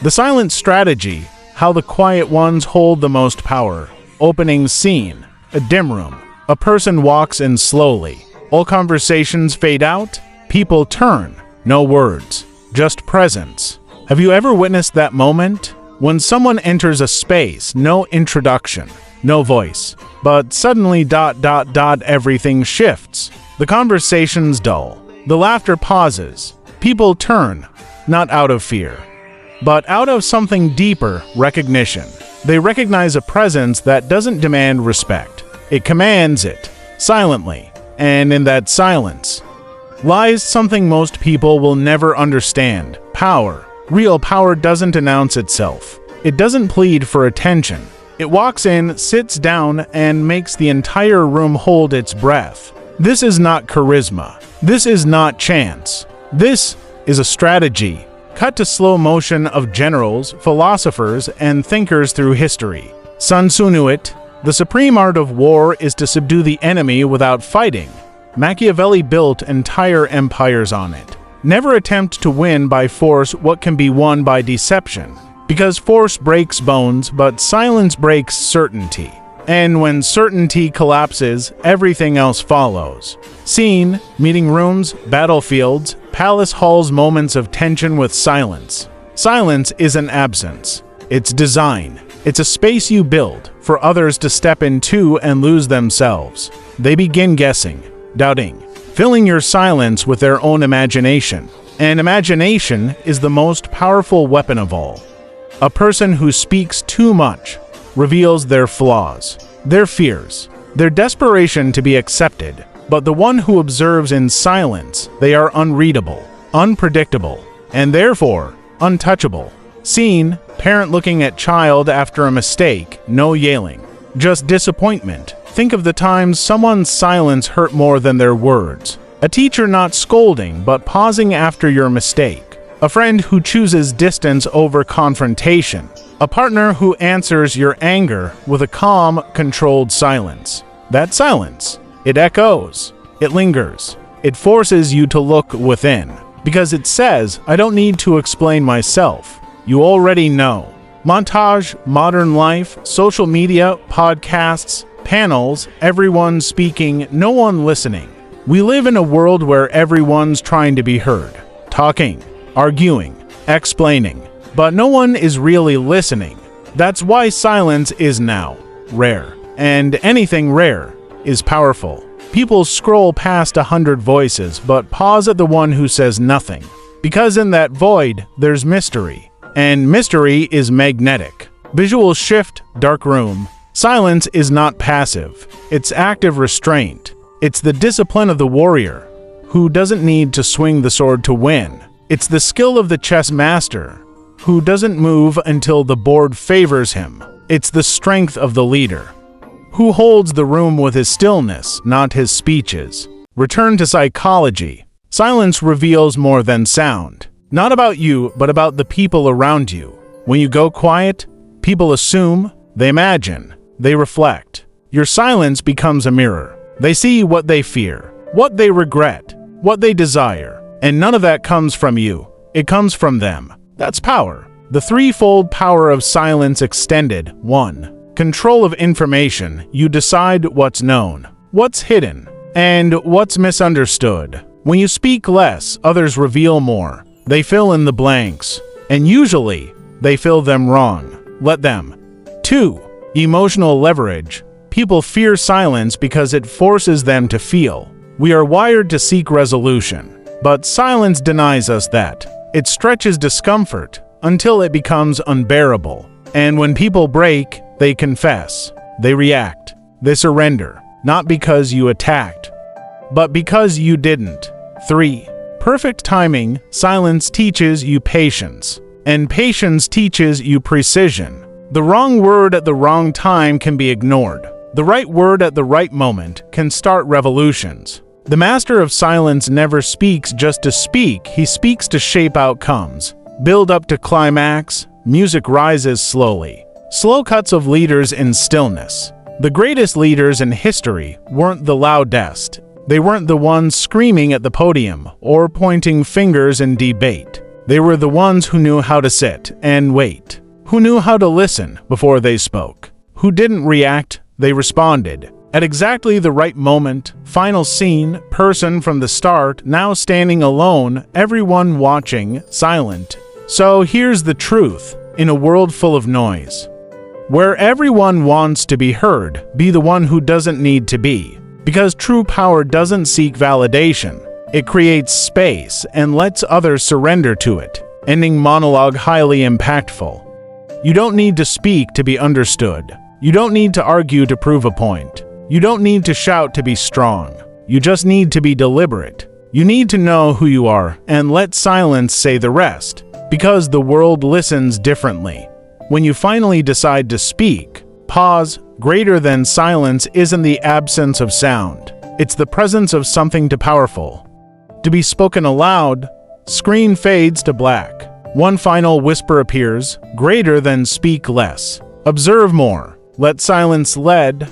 The silent strategy, how the quiet ones hold the most power. Opening scene, a dim room. A person walks in slowly. All conversations fade out. People turn. No words, just presence. Have you ever witnessed that moment? When someone enters a space, no introduction, no voice, but suddenly ... everything shifts. The conversation's dull. The laughter pauses. People turn, not out of fear, but out of something deeper, recognition. They recognize a presence that doesn't demand respect. It commands it, silently, and in that silence lies something most people will never understand: power. Real power doesn't announce itself. It doesn't plead for attention. It walks in, sits down, and makes the entire room hold its breath. This is not charisma. This is not chance. This is a strategy. Cut to slow motion of generals, philosophers, and thinkers through history. Sun Tzu knew it. The supreme art of war is to subdue the enemy without fighting. Machiavelli built entire empires on it. Never attempt to win by force what can be won by deception, because force breaks bones, but silence breaks certainty. And when certainty collapses, everything else follows. Scene, meeting rooms, battlefields, palace halls, moments of tension with silence. Silence isn't absence. It's design. It's a space you build for others to step into and lose themselves. They begin guessing, doubting, filling your silence with their own imagination. And imagination is the most powerful weapon of all. A person who speaks too much reveals their flaws, their fears, their desperation to be accepted. But the one who observes in silence, they are unreadable, unpredictable, and therefore untouchable. Scene, parent looking at child after a mistake, no yelling, just disappointment. Think of the times someone's silence hurt more than their words. A teacher not scolding, but pausing after your mistake. A friend who chooses distance over confrontation. A partner who answers your anger with a calm, controlled silence. That silence, it echoes, it lingers, it forces you to look within. Because it says, I don't need to explain myself. You already know. Montage, modern life, social media, podcasts, panels, everyone speaking, no one listening. We live in a world where everyone's trying to be heard, talking, arguing, explaining, but no one is really listening. That's why silence is now rare, and anything rare is powerful. People scroll past 100 voices, but pause at the one who says nothing, because in that void, there's mystery, and mystery is magnetic. Visual shift, dark room. Silence is not passive. It's active restraint. It's the discipline of the warrior, who doesn't need to swing the sword to win. It's the skill of the chess master, who doesn't move until the board favors him. It's the strength of the leader, who holds the room with his stillness, not his speeches. Return to psychology. Silence reveals more than sound. Not about you, but about the people around you. When you go quiet, people assume, they imagine, they reflect. Your silence becomes a mirror. They see what they fear, what they regret, what they desire, and none of that comes from you. It comes from them. That's power. The threefold power of silence extended. 1. Control of information. You decide what's known, what's hidden, and what's misunderstood. When you speak less, others reveal more. They fill in the blanks, and usually, they fill them wrong. Let them. 2. Emotional leverage. People fear silence because it forces them to feel. We are wired to seek resolution, but silence denies us that. It stretches discomfort until it becomes unbearable. And when people break, they confess, they react, they surrender, not because you attacked, but because you didn't. 3. Perfect timing. Silence teaches you patience, and patience teaches you precision. The wrong word at the wrong time can be ignored. The right word at the right moment can start revolutions. The master of silence never speaks just to speak. He speaks to shape outcomes. Build up to climax. Music rises slowly. Slow cuts of leaders in stillness. The greatest leaders in history weren't the loudest. They weren't the ones screaming at the podium or pointing fingers in debate. They were the ones who knew how to sit and wait, who knew how to listen before they spoke, who didn't react, they responded. At exactly the right moment, final scene, person from the start, now standing alone, everyone watching, silent. So here's the truth, in a world full of noise, where everyone wants to be heard, be the one who doesn't need to be. Because true power doesn't seek validation. It creates space and lets others surrender to it. Ending monologue highly impactful. You don't need to speak to be understood. You don't need to argue to prove a point. You don't need to shout to be strong. You just need to be deliberate. You need to know who you are and let silence say the rest. Because the world listens differently. When you finally decide to speak, pause. Greater than silence isn't the absence of sound. It's the presence of something too powerful to be spoken aloud. Screen fades to black. One final whisper appears, greater than speak less. Observe more. Let silence lead.